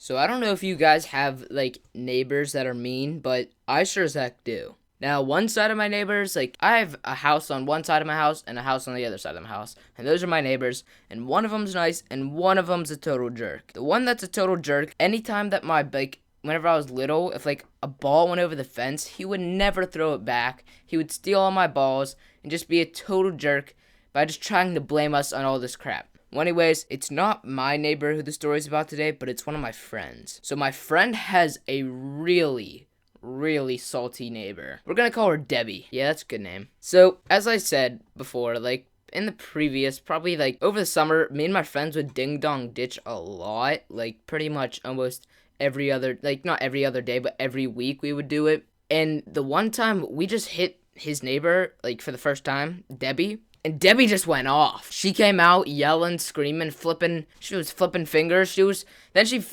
So I don't know if you guys have like neighbors that are mean, but I sure as heck do. Now, one side of my neighbors, like I have a house on one side of my house and a house on the other side of my house, and those are my neighbors, and one of them's nice and one of them's a total jerk. The one that's a total jerk, anytime that my like whenever I was little, if like a ball went over the fence, he would never throw it back. He would steal all my balls and just be a total jerk by just trying to blame us on all this crap. Well, anyways, it's not my neighbor who the story's about today, but it's one of my friends. So my friend has a really salty neighbor. We're gonna call her Debby. Yeah, that's a good name. So, as I said before, like, in the previous, probably, like, over the summer, me and my friends would ding-dong ditch a lot. Like, pretty much almost every other, like, not every other day, but every week we would do it. And the one time, we just hit his neighbor, like, for the first time, Debby. And Debby just went off. She came out yelling, screaming, flipping. She was flipping fingers. Then she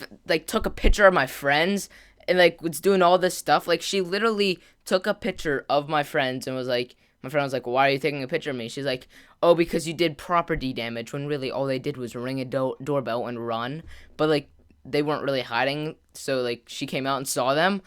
took a picture of my friends and like was doing all this stuff. Like she literally took a picture of my friends and was like, my friend was like, "Why are you taking a picture of me?" She's like, "Oh, because you did property damage." When really all they did was ring a doorbell and run. But like they weren't really hiding, so like she came out and saw them.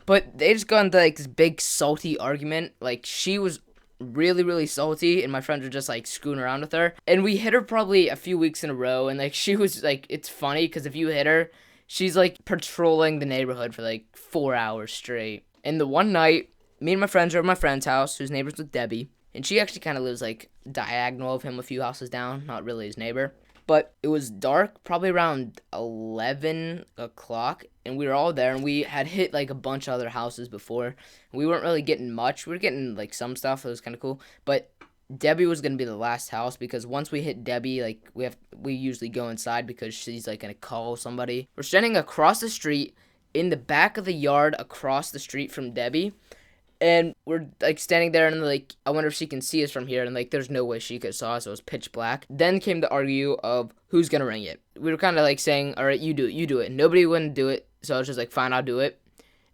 But they just got into like this big salty argument. Like she was really salty and my friends were just like screwing around with her, and we hit her probably a few weeks in a row, and like she was like, it's funny because if you hit her, she's like patrolling the neighborhood for like 4 hours straight. And the one night, me and my friends were at my friend's house, who's neighbors with Debby, and she actually kind of lives like diagonal of him, a few houses down, not really his neighbor. But it was dark, probably around 11 o'clock, and we were all there, and we had hit, like, a bunch of other houses before. We weren't really getting much. We were getting, like, some stuff. It was kind of cool. But Debby was going to be the last house, because once we hit Debby, like, we usually go inside because she's, like, going to call somebody. We're standing across the street, in the back of the yard across the street from Debby. And we're, like, standing there, and, like, I wonder if she can see us from here. And, like, there's no way she could saw us. It was pitch black. Then came the argue of who's gonna ring it. We were kind of, like, saying, all right, you do it. Nobody wouldn't do it. So I was just like, fine, I'll do it.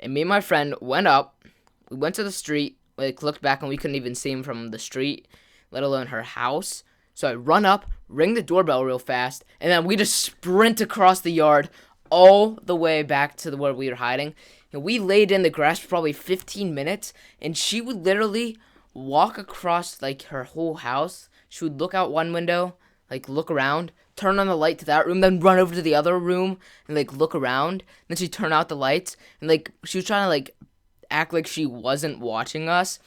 And me and my friend went up. We went to the street. Like, looked back, and we couldn't even see him from the street, let alone her house. So I run up, ring the doorbell real fast, and then we just sprint across the yard all the way back to where we were hiding. And we laid in the grass for probably 15 minutes, and she would literally walk across, like, her whole house. She would look out one window, like, look around, turn on the light to that room, then run over to the other room and, like, look around. Then she'd turn out the lights, and, like, she was trying to, like, act like she wasn't watching us.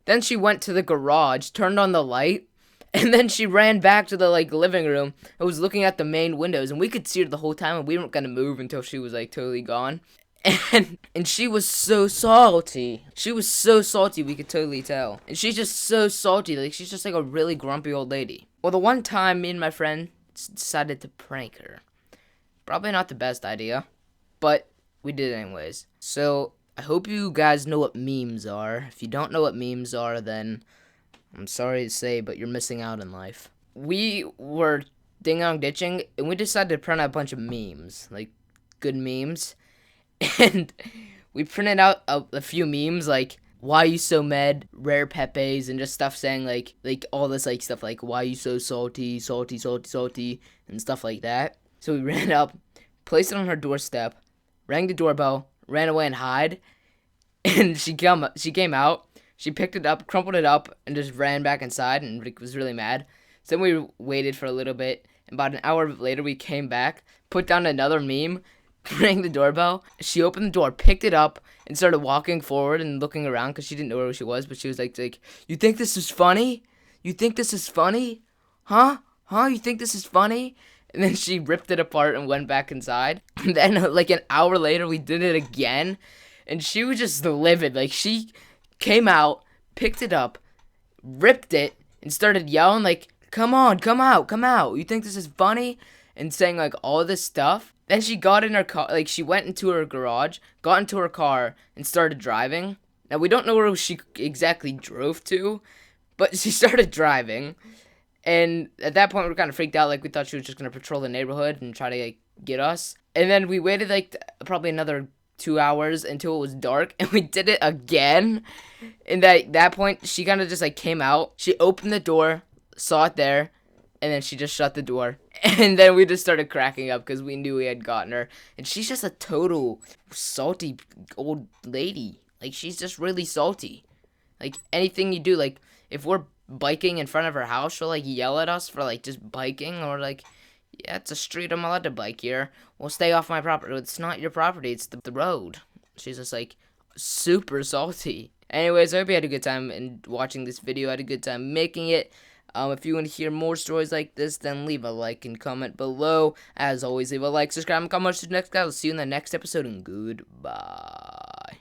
Then she went to the garage, turned on the light, and then she ran back to the, like, living room and was looking at the main windows, and we could see her the whole time, and we weren't gonna move until she was, like, totally gone. And she was so salty. She was so salty, we could totally tell. And she's just so salty, like, she's just like a really grumpy old lady. Well, the one time me and my friend decided to prank her. Probably not the best idea, but we did it anyways. So, I hope you guys know what memes are. If you don't know what memes are, then I'm sorry to say, but you're missing out in life. We were ding-dong ditching, and we decided to print out a bunch of memes, like, good memes. And we printed out a few memes, like, why you so mad, rare pepes, and just stuff saying, like all this, like, stuff, like, why you so salty, and stuff like that. So we ran up, placed it on her doorstep, rang the doorbell, ran away and hid, and she came out, she picked it up, crumpled it up, and just ran back inside, and was really mad. So then we waited for a little bit, and about an hour later, we came back, put down another meme, rang the doorbell. She opened the door, picked it up, and started walking forward and looking around because she didn't know where she was. But she was like, "You think this is funny? You think this is funny? Huh? You think this is funny?" And then she ripped it apart and went back inside. And then, like, an hour later, we did it again, and she was just livid. Like, she came out, picked it up, ripped it, and started yelling, like, "Come on, come out. You think this is funny?" And saying, like, all this stuff. Then she got in her car, like, she went into her garage, got into her car, and started driving. Now, we don't know where she exactly drove to, but she started driving. And at that point, we were kind of freaked out, like, we thought she was just going to patrol the neighborhood and try to, like, get us. And then we waited, like, probably another 2 hours until it was dark, and we did it again. And at that point, she kind of just, like, came out. She opened the door, saw it there, And then she just shut the door. And then we just started cracking up because we knew we had gotten her. And she's just a total salty old lady. Like, she's just really salty. Like, anything you do, like, if we're biking in front of her house, she'll, like, yell at us for, like, just biking. Or, like, yeah, it's a street, I'm allowed to bike here. Well, stay off my property. It's not your property, it's the road. She's just, like, super salty. Anyways, I hope you had a good time in watching this video. I had a good time making it. If you want to hear more stories like this, then leave a like and comment below. As always, leave a like, subscribe, and comment to the next guy. I'll see you in the next episode, and goodbye.